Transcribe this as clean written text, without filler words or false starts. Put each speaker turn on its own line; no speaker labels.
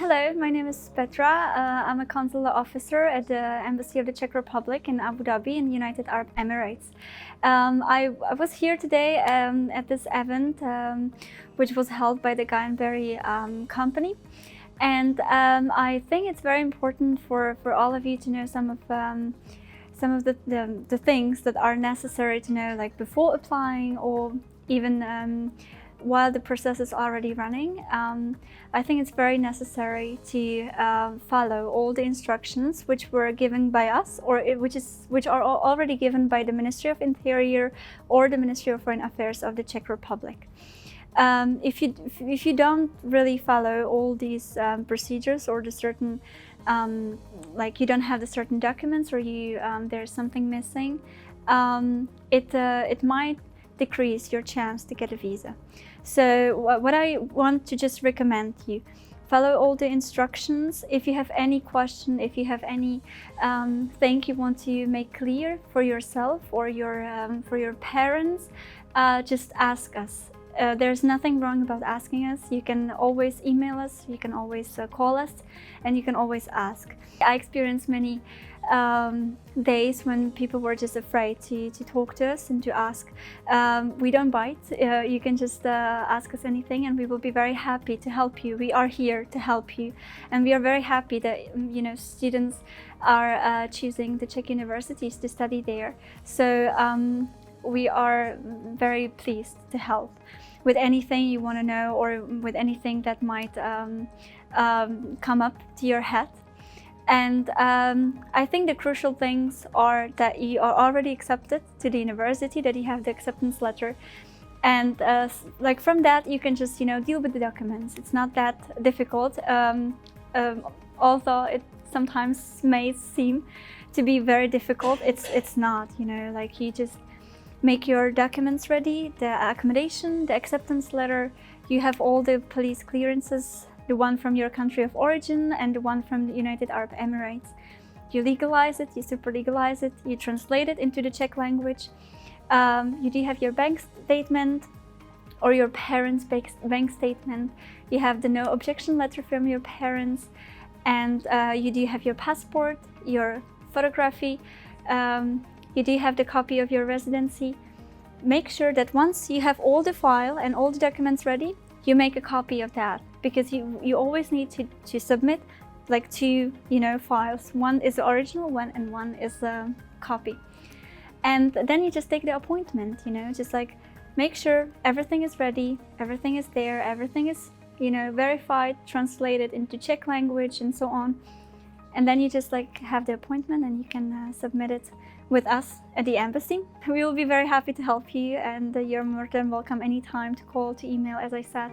Hello, my name is Petra. I'm a consular officer at the Embassy of the Czech Republic in Abu Dhabi in the United Arab Emirates. I was here today at this event, which was held by the Gyanberry company. And I think it's very important for all of you to know some of the things that are necessary to know, like before applying or even while the process is already running. I think it's very necessary to follow all the instructions which were given by us, or which are already given by the Ministry of Interior or the Ministry of Foreign Affairs of the Czech Republic. If you don't really follow all these procedures, or the certain like you don't have the certain documents, or you there's something missing, it might decrease your chance to get a visa. So what I want to just recommend you, follow all the instructions. If you have any question, if you have any thing you want to make clear for yourself or for your parents, just ask us. There's nothing wrong about asking us. You can always email us, you can always call us, and you can always ask. I experienced many days when people were just afraid to talk to us and to ask. We don't bite. You can just ask us anything, and we will be very happy to help you. We are here to help you, and we are very happy that students are choosing the Czech universities to study there. So we are very pleased to help with anything you want to know, or with anything that might come up to your head. And I think the crucial things are that you are already accepted to the university, that you have the acceptance letter, and like from that you can just deal with the documents. It's not that difficult, although it sometimes may seem to be very difficult. It's not. Like, you just make your documents ready, the accommodation, the acceptance letter. You have all the police clearances, the one from your country of origin and the one from the United Arab Emirates. You legalize it, you super legalize it, you translate it into the Czech language. You do have your bank statement or your parents' bank statement. You have the no objection letter from your parents, and you do have your passport, your photography. You do have the copy of your residency. Make sure that once you have all the file and all the documents ready, you make a copy of that, because you always need to submit like two files. One is the original one and one is a copy. And then you just take the appointment, just like make sure everything is ready, everything is there, everything is verified, translated into Czech language and so on. And then you just like have the appointment, and you can submit it with us at the embassy. We will be very happy to help you, and you're more than welcome anytime to call, to email, as I said.